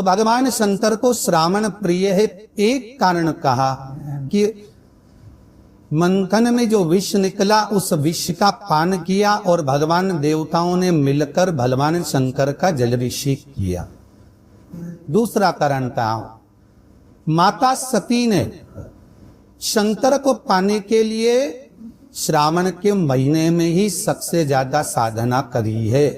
तो भगवान शंकर को श्रावण प्रिय है। एक कारण कहा कि मंथन में जो विष निकला उस विष का पान किया और भगवान देवताओं ने मिलकर भगवान शंकर का जलाभिषेक किया। दूसरा कारण कहा, माता सती ने शंकर को पाने के लिए श्रावण के महीने में ही सबसे ज्यादा साधना करी है।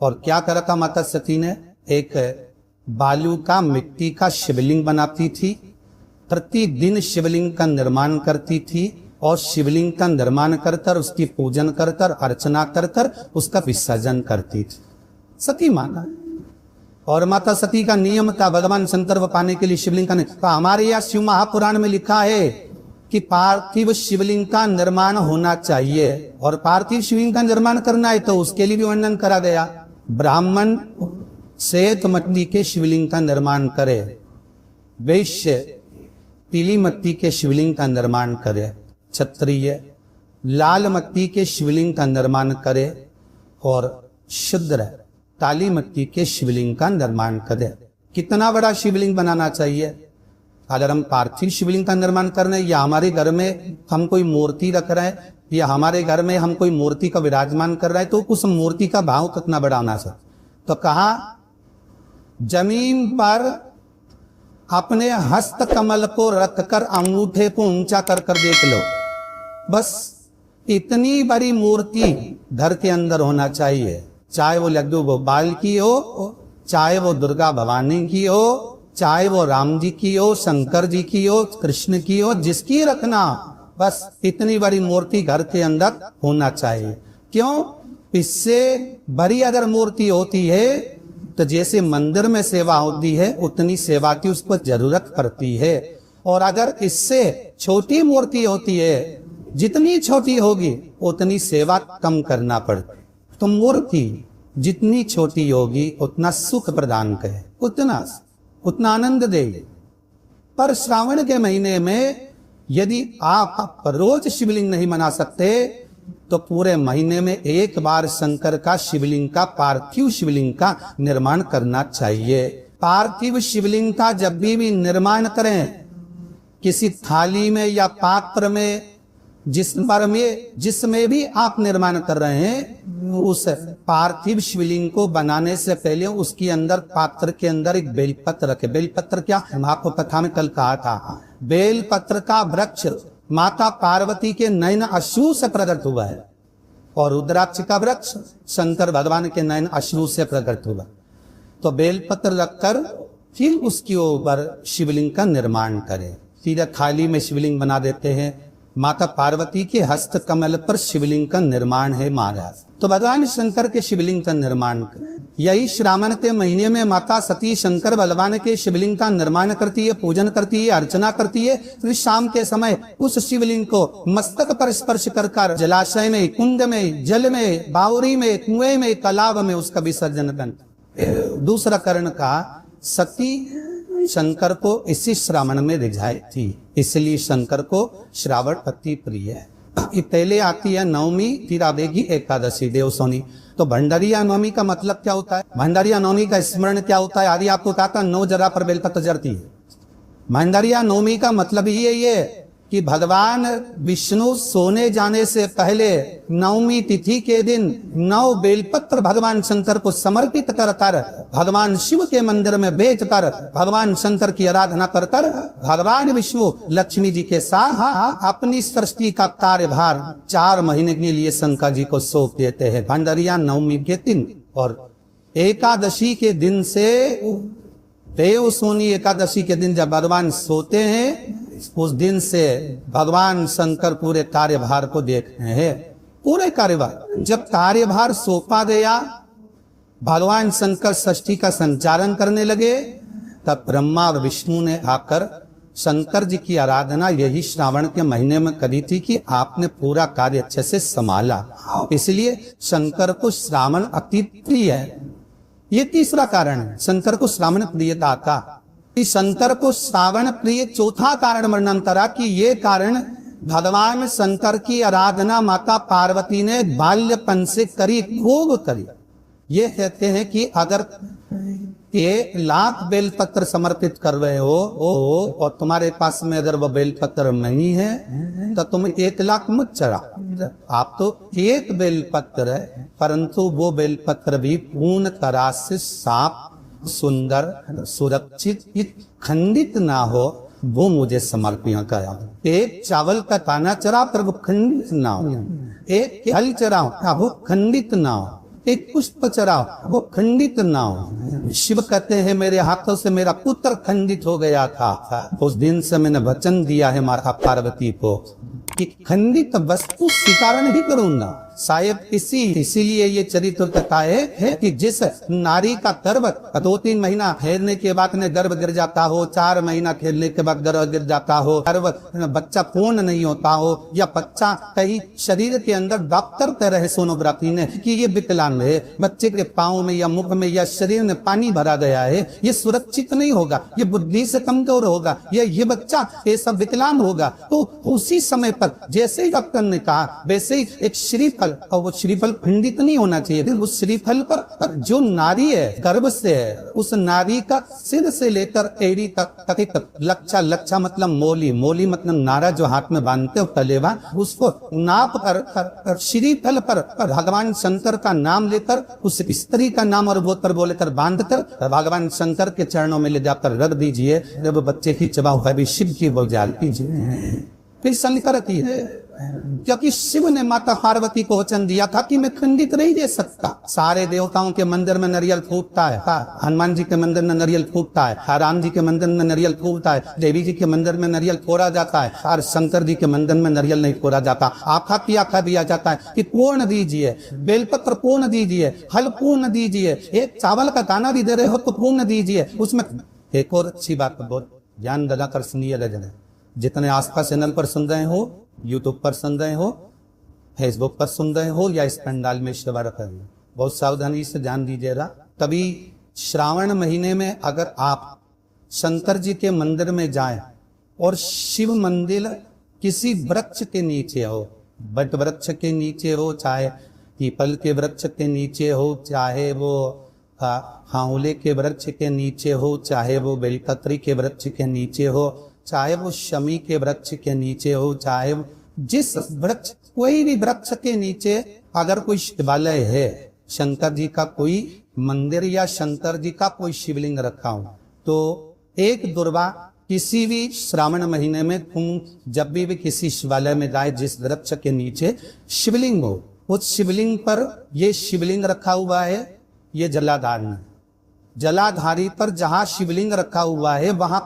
और क्या करा था माता सती ने? एक बालू का मिट्टी का शिवलिंग बनाती थी, प्रतिदिन शिवलिंग का निर्माण करती थी और शिवलिंग का निर्माण कर कर उसकी पूजन कर कर अर्चना कर कर उसका विसर्जन करती थी। सती माता और माता सती का नियम था भगवान शंकर को पाने के लिए शिवलिंग का तो हमारे यहाँ शिव महापुराण में लिखा है कि पार्थिव शिवलिंग का निर्माण होना चाहिए और पार्थिव शिवलिंग का निर्माण करना है तो उसके लिए भी वर्णन करा गया। ब्राह्मण श्वेत मिट्टी के शिवलिंग का निर्माण करे, वैश्य पीली मिट्टी के शिवलिंग का निर्माण करे, क्षत्रिय लाल मिट्टी के शिवलिंग का निर्माण करे और शूद्र काली मिट्टी के शिवलिंग का निर्माण करे। कितना बड़ा शिवलिंग बनाना चाहिए? अगर हम पार्थिव शिवलिंग का निर्माण कर रहे हैं या हमारे घर में हम कोई मूर्ति रख रहे हैं या हमारे घर में हम कोई मूर्ति का विराजमान कर रहे हैं तो उस मूर्ति का भाव कितना बड़ा होना चाहिए। तो कहा जमीन पर अपने हस्त कमल को रखकर अंगूठे को ऊंचा कर कर देख लो, बस इतनी बड़ी मूर्ति घर के अंदर होना चाहिए। चाहे वो लड्डू गोपाल की हो, चाहे वो दुर्गा भवानी की हो, चाहे वो राम जी की हो, शंकर जी की हो, कृष्ण की हो, जिसकी रखना, बस इतनी बड़ी मूर्ति घर के अंदर होना चाहिए। क्यों? इससे बड़ी अगर मूर्ति होती है तो जैसे मंदिर में सेवा होती है उतनी सेवा की उसको जरूरत पड़ती है। और अगर इससे छोटी मूर्ति होती है, जितनी छोटी होगी उतनी सेवा कम करना पड़ती। तो मूर्ति जितनी छोटी होगी उतना सुख प्रदान करे, उतना आनंद देगी। पर श्रावण के महीने में यदि आप रोज शिवलिंग नहीं बना सकते तो पूरे महीने में एक बार शंकर का शिवलिंग का पार्थिव शिवलिंग का निर्माण करना चाहिए। पार्थिव शिवलिंग का जब भी निर्माण करें किसी थाली में या पात्र में जिसमें भी आप निर्माण कर रहे हैं, उस पार्थिव शिवलिंग को बनाने से पहले उसके अंदर पात्र के अंदर एक बेलपत्र रखे। बेलपत्र क्या? हम आपको कथा में कल कहा था, बेलपत्र का वृक्ष माता पार्वती के नयन अश्रु से प्रकट हुआ है और रुद्राक्ष का वृक्ष शंकर भगवान के नयन अश्रु से प्रकट हुआ। तो बेलपत्र रखकर फिर उसके ऊपर शिवलिंग का निर्माण करें। सीधा थाली में शिवलिंग बना देते हैं। माता पार्वती के हस्त कमल पर शिवलिंग का निर्माण है महाराज। तो भगवान शंकर के शिवलिंग का निर्माण करें। यही श्रावण के महीने में माता सती शंकर भगवान के शिवलिंग का निर्माण करती है, पूजन करती है, अर्चना करती है। फिर शाम के समय उस शिवलिंग को मस्तक पर स्पर्श कर कर जलाशय में, कुंड में, जल में, बावरी में, कुएं में, तालाब में उसका विसर्जन कर। दूसरा कारण का सती शंकर को इसी श्रावण में रिझाई थी, इसलिए शंकर को श्रावण अति प्रिय है। ये पहले आती है नवमी, फिर आवेगी एकादशी देवसोनी। तो भंडारिया नवमी का मतलब क्या होता है? भंडारिया नवमी का स्मरण क्या होता है? आदि आपको कहा था 9 जगह पर बेलपत्र जरती है। भंडारिया नवमी का मतलब ही ये कि भगवान विष्णु सोने जाने से पहले नवमी तिथि के दिन 9 बेलपत्र भगवान शंकर को समर्पित कर कर भगवान शिव के मंदिर में बेच कर भगवान शंकर की आराधना कर कर भगवान विष्णु लक्ष्मी जी के साथ अपनी सृष्टि का कार्यभार 4 महीने के लिए शंकर जी को सौंप देते हैं। भंडारिया नवमी के दिन और एकादशी के दिन से देव सोनी एकादशी के दिन जब भगवान सोते हैं उस दिन से भगवान शंकर पूरे कार्यभार को देख रहे हैं। पूरे कार्यभार जब कार्यभार सौंपा गया, भगवान शंकर सृष्टि का संचालन करने लगे, तब ब्रह्मा और विष्णु ने आकर शंकर जी की आराधना यही श्रावण के महीने में करी थी कि आपने पूरा कार्य अच्छे से संभाला, इसलिए शंकर को श्रावण अति प्रिय है। ये तीसरा कारण है शंकर को श्रावण प्रियता का। शंकर को श्रावण प्रिय चौथा कारण वर्णन करा कि ये कारण भगवान शंकर की आराधना माता पार्वती ने बाल्यपन से करी, खूब करी। ये कहते हैं कि अगर 1,00,000 बेलपत्र समर्पित कर रहे हो और तुम्हारे पास में अगर वो बेलपत्र नहीं है तो तुम 1,00,000 मत चढ़ाओ। आप तो एक बेलपत्र है, परंतु वो बेलपत्र भी पूर्ण तरह से साफ, सुंदर, सुरक्षित, खंडित ना हो, वो मुझे समर्पित करा। एक चावल का दाना चढ़ाओ पर वो खंडित ना हो, एक फल चढ़ाओ वो खंडित ना हो, एक पुष्प चढ़ाओ वो खंडित ना हो। शिव कहते हैं मेरे हाथों से मेरा पुत्र खंडित हो गया था, उस दिन से मैंने वचन दिया है माता पार्वती को कि खंडित वस्तु स्वीकार नहीं करूंगा। शायद इसीलिए ये चरित्र बताए है कि जिस नारी का गर्भ 2-3 महीना खेलने के बाद में गर्भ गिर जाता हो, 4 महीना खेलने के बाद गर्भ गिर जाता हो, गर्भ बच्चा पूर्ण नहीं होता हो, या बच्चा कहीं शरीर के अंदर डॉक्टर कह रहे सोनोग्राफी ने कि ये विकलांग है, बच्चे के पाँव में या मुख में या शरीर में पानी भरा गया है, ये सुरक्षित नहीं होगा, ये बुद्धि से कमजोर होगा, ये बच्चा ये सब विकलांग होगा। तो उसी समय पर जैसे ही डॉक्टर ने कहा वैसे ही एक श्रीफल, और वो श्रीफल खंडित नहीं होना चाहिए, उस श्रीफल पर जो नारी है गर्भ से है, उस नारी का सिर से लेकर एड़ी तक लक्षा मतलब मोली मतलब नारा जो हाथ में बांधते हो तलेवा, उसको नाप कर श्रीफल पर भगवान शंकर का नाम लेकर उस स्त्री का नाम और बोल पर बोलेकर बांधकर भगवान शंकर के चरणों में ले जाकर रख दीजिए। जब बच्चे की चबाव है भी शिव की बोझाल कीजिए। फिर शंकर की है, क्योंकि शिव ने माता पार्वती को वचन दिया था कि मैं खंडित नहीं दे सकता। सारे देवताओं के मंदिर में नारियल फूटता है, हनुमान जी के मंदिर में नारियल फूटता है, राम जी के मंदिर में नारियल फूटता है, देवी जी के मंदिर में नारियल फोड़ा जाता है, और शंकर जी के मंदिर में नारियल नहीं फोड़ा जाता। आखा दिया जाता है कि पूर्ण दीजिए, बेलपत्र पूर्ण दीजिए, फल पूर्ण दीजिए, एक चावल का दाना भी दे रहे हो तो पूर्ण दीजिए। उसमें एक और अच्छी बात बहुत ध्यान देना कर सुनिए लगन, जितने आस्था चैनल पर सुन रहे हो, यूट्यूब पर सुन रहे हो, फेसबुक पर सुन रहे हो, या इस पंडाल में सेवा कर रहे हो, बहुत सावधानी से ध्यान दीजिएगा। तभी श्रावण महीने में अगर आप शंकर जी के मंदिर में जाएं और शिव मंदिर किसी वृक्ष के नीचे हो, बट वृक्ष के नीचे हो, चाहे पीपल के वृक्ष के नीचे हो, चाहे वो हाउले के वृक्ष के नीचे हो, चाहे वो बेलपत्री के वृक्ष के नीचे हो, चाहे वो शमी के वृक्ष के नीचे हो, चाहे जिस वृक्ष कोई भी वृक्ष के नीचे अगर कोई शिवालय है, शंकर जी का कोई मंदिर या शंकर जी का कोई शिवलिंग रखा हो, तो एक दुर्वा किसी भी श्रावण महीने में तुम जब भी किसी शिवालय में जाए, जिस वृक्ष के नीचे शिवलिंग हो, उस शिवलिंग पर ये शिवलिंग रखा हुआ है, ये जलाधार है, जलाधारी पर जहां शिवलिंग रखा हुआ है वहां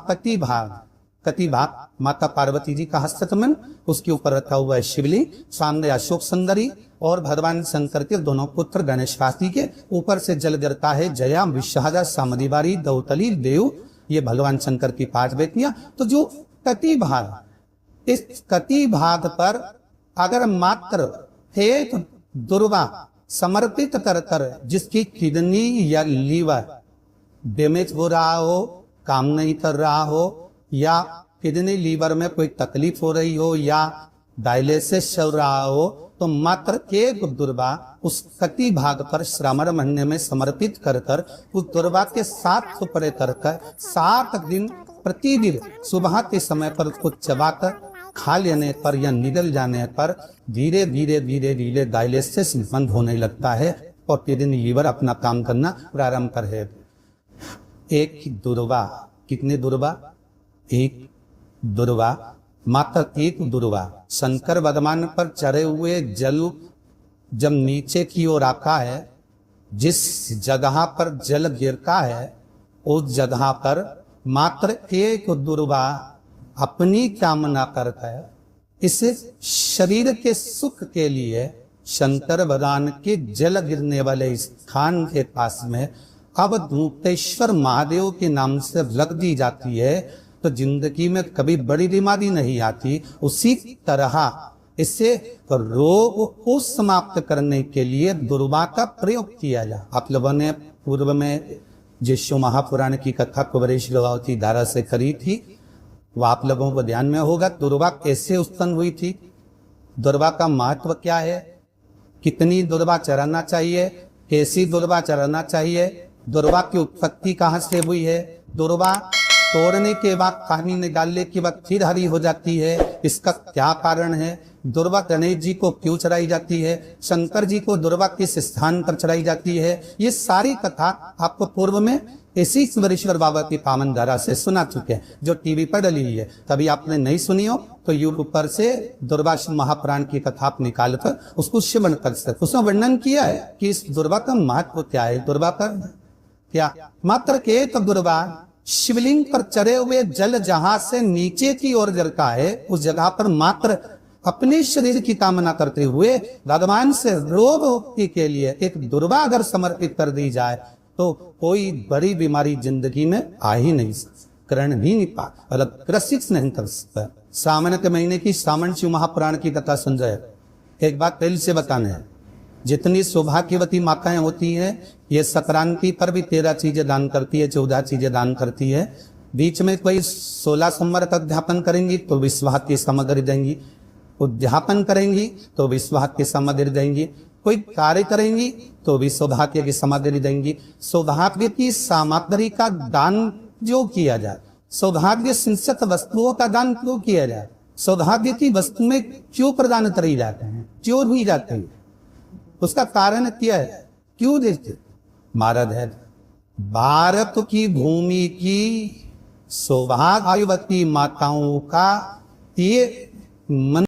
कति भाग माता पार्वती जी का हस्तकमल, उसके ऊपर रखा हुआ है शिवलिंग, सामने अशोक सुंदरी और भगवान शंकर के दोनों पुत्र गणेश वासी के ऊपर से जल गिरता है, जया विषहाजा सामदीवारी दौतली देव, ये भगवान शंकर की 5 बेटियां। तो जो कति भाग, इस कति भाग पर अगर मात्र एक दुर्वा समर्पित कर जिसकी किडनी या लीवर डैमेज हो रहा हो, काम नहीं कर रहा हो, या किडनी लीवर में कोई तकलीफ हो रही हो, या डायलिसिस चल रहा हो, तो मात्र एक दुर्वा उस कति भाग पर श्रावण महीने में समर्पित कर उस दुर्वा के 7 टुकड़े कर 7 दिन प्रतिदिन सुबह के समय पर उसको चबाकर खा लेने पर या निगल जाने पर धीरे धीरे डायलिसिस बंद होने लगता है और किडनी लीवर अपना काम करना प्रारंभ कर है। एक दुर्वा, कितने दुर्वा? एक दुर्वा, मात्र एक दुर्वा शंकर भगवान पर चढ़े हुए जल जब नीचे की ओर आता है, जिस जगह पर जल गिरता है उस जगह पर मात्र एक दुर्वा अपनी कामना करता है। इसे शरीर के सुख के लिए शंकर भगवान के जल गिरने वाले स्थान के पास में अब धूपेश्वर महादेव के नाम से रख दी जाती है, तो जिंदगी में कभी बड़ी बीमारी नहीं आती। उसी तरह इससे रोग को समाप्त करने के लिए दुर्वा का प्रयोग किया जाए। आप लोगों ने पूर्व में जिस महापुराण की कथा कुबरेश लगावती धारा से करी थी, वो आप लोगों को ध्यान में होगा। दुर्वा कैसे उत्पन्न हुई थी, दुर्वा का महत्व क्या है, कितनी दुर्वा चढ़ाना चाहिए, कैसी दुर्वा चढ़ाना चाहिए, दुर्वा की उत्पत्ति कहाँ से हुई है? दुर्वा तोड़ने के बाद पानी में डालने के बाद फिर हरी हो जाती है, इसका क्या कारण है? दुर्वा गणेश जी को क्यों चढ़ाई जाती है? शंकर जी को दुर्वा किस स्थान पर चढ़ाई जाती है? ये सारी कथा आपको पूर्व में इसी स्वरेश्वर बाबा की पावन धारा से सुना चुके हैं, जो टीवी पर डली हुई है। कभी आपने नहीं सुनी हो तो यूट्यूब पर से दुर्वा महापुराण की कथा आप निकाल कर उसको श्रवण कर सकते। उसमें वर्णन किया है कि इस दुर्वा का महत्व क्या है। दुर्वा का क्या मात्र के तो दुर्वा शिवलिंग पर चढ़े हुए जल जहां से नीचे की ओर गिरता है, उस जगह पर मात्र अपने शरीर की कामना करते हुए भगवान से रोग मुक्ति के लिए एक दुर्वा अगर समर्पित कर दी जाए तो कोई बड़ी बीमारी जिंदगी में आ ही नहीं सकती, करण भी नहीं पा, मतलब ग्रसित नहीं कर सकता। सावन के महीने की सावन शिव महापुराण की कथा सुन जाए। एक बात पहले से बताना है, जितनी सौभाग्यवती माताएं होती हैं ये संक्रांति पर भी 13 चीजें दान करती है, 14 चीजें दान करती है। बीच में कोई 16 सोमवार का अध्यापन करेंगी तो विश्वास की सामग्री देंगी, उद्यापन करेंगी तो विश्वास की सामग्री देंगी, कोई कार्य करेंगी तो भी सौभाग्य की सामग्री देंगी। सौभाग्य की सामग्री का दान जो किया जाए, सौभाग्य सिंचित वस्तुओं का दान क्यों किया जाए, सौभाग्य की वस्तु में क्यों प्रदान करी जाते हैं, क्यों हुई जाते हैं, उसका कारण क्या है, क्यों देते? महाराज है भारत की भूमि की सौभाग्यवती माताओं का ये मन